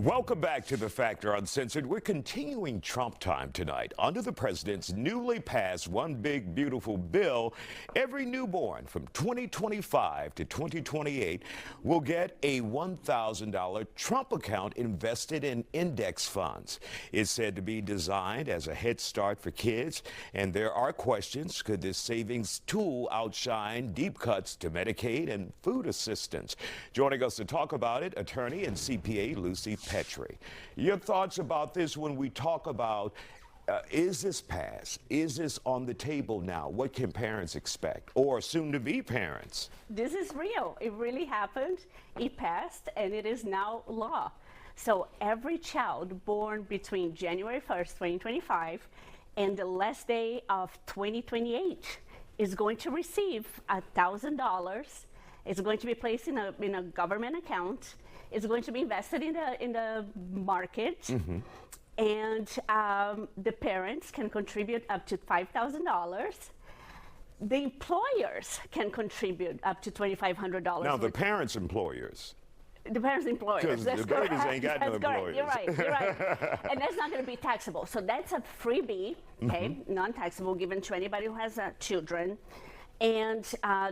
Welcome back to The Factor Uncensored. We're continuing Trump time tonight. Under the president's newly passed One Big Beautiful Bill, every newborn from 2025 to 2028 will get a $1,000 Trump account invested in index funds. It's said to be designed as a head start for kids, and there are questions. Could this savings tool outshine deep cuts to Medicaid and food assistance? Joining us to talk about it, attorney and CPA Lucy Petrie. Your thoughts about this when we talk about is this passed? Is this on the table now? What can parents expect, or soon-to-be parents? This is real. It really happened. It passed, and it is now law. So every child born between January 1st, 2025 and the last day of 2028 is going to receive $1,000. It's going to be placed in a government account. It's going to be invested in the market, and the parents can contribute up to $5,000. The employers can contribute up to $2,500. Now, the parents' employers. The parents' employers. Because the babies ain't got no employers. You're right. And that's not going to be taxable. So that's a freebie, okay, non-taxable, given to anybody who has children. And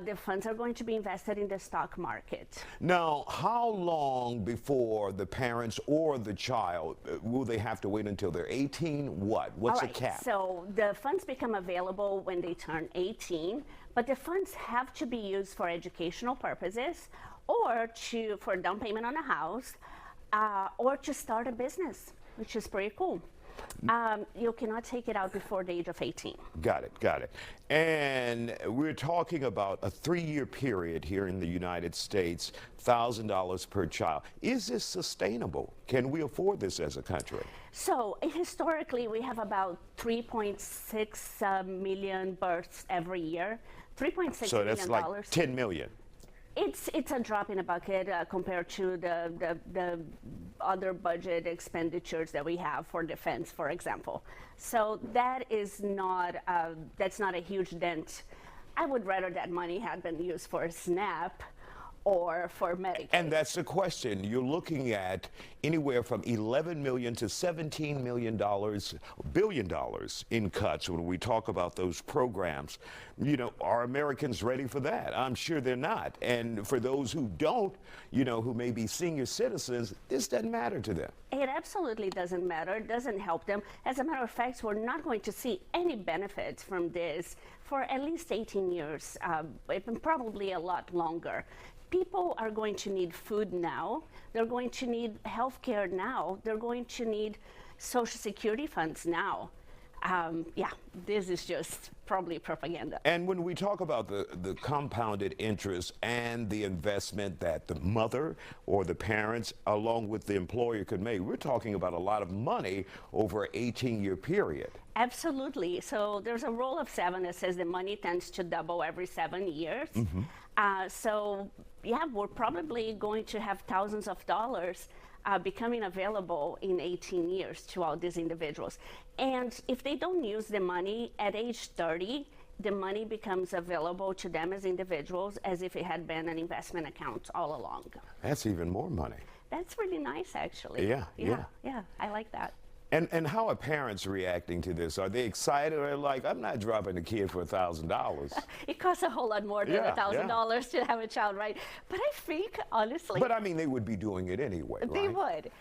the funds are going to be invested in the stock market. Now, how long before the parents or the child, will they have to wait until they're 18? What's the cap? So the funds become available when they turn 18, but the funds have to be used for educational purposes, or for down payment on a house, or to start a business, which is pretty cool. You cannot take it out before the age of 18. Got it. And we're talking about a 3-year period here in the United States, $1,000 per child. Is this sustainable? Can we afford this as a country? So historically, we have about 3.6 million births every year. $3.6 million. So that's like 10 million. It's a drop in a bucket compared to the other budget expenditures that we have for defense, for example. So that is not that's not a huge dent. I would rather that money had been used for SNAP or for Medicaid. And that's the question. You're looking at anywhere from $11 million to $17 billion in cuts when we talk about those programs. You know, are Americans ready for that? I'm sure they're not. And for those who don't, you know, who may be senior citizens, this doesn't matter to them. It absolutely doesn't matter. It doesn't help them. As a matter of fact, we're not going to see any benefits from this for at least 18 years, probably a lot longer. People are going to need food now. They're going to need health care now. They're going to need Social Security funds now. Yeah, this is just probably propaganda. And when we talk about the compounded interest and the investment that the mother or the parents along with the employer could make, we're talking about a lot of money over an 18-year period. Absolutely. So there's a rule of 7 that says the money tends to double every 7 years. So yeah, we're probably going to have thousands of dollars becoming available in 18 years to all these individuals. And if they don't use the money at age 30, the money becomes available to them as individuals as if it had been an investment account all along. That's even more money. That's really nice, actually. Yeah. I like that. And how are parents reacting to this? Are they excited, or like, I'm not dropping a kid for $1,000? It costs a whole lot more than $1,000 to have a child, right? But I think, honestly... But I mean, they would be doing it anyway, They would.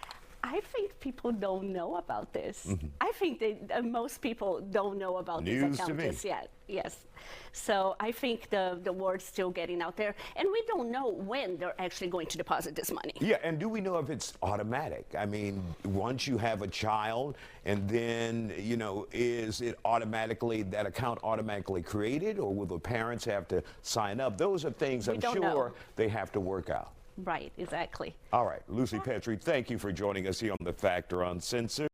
I think people don't know about this. I think most people don't know about this account just yet. Yes. So I think the word's still getting out there, and we don't know when they're actually going to deposit this money. Yeah, and do we know if it's automatic? I mean, once you have a child, and then, you know, is it automatically, that account automatically created, or will the parents have to sign up? Those are things I'm sure they have to work out. Right, exactly. All right, Lucy Petrie, thank you for joining us here on The Factor Uncensored.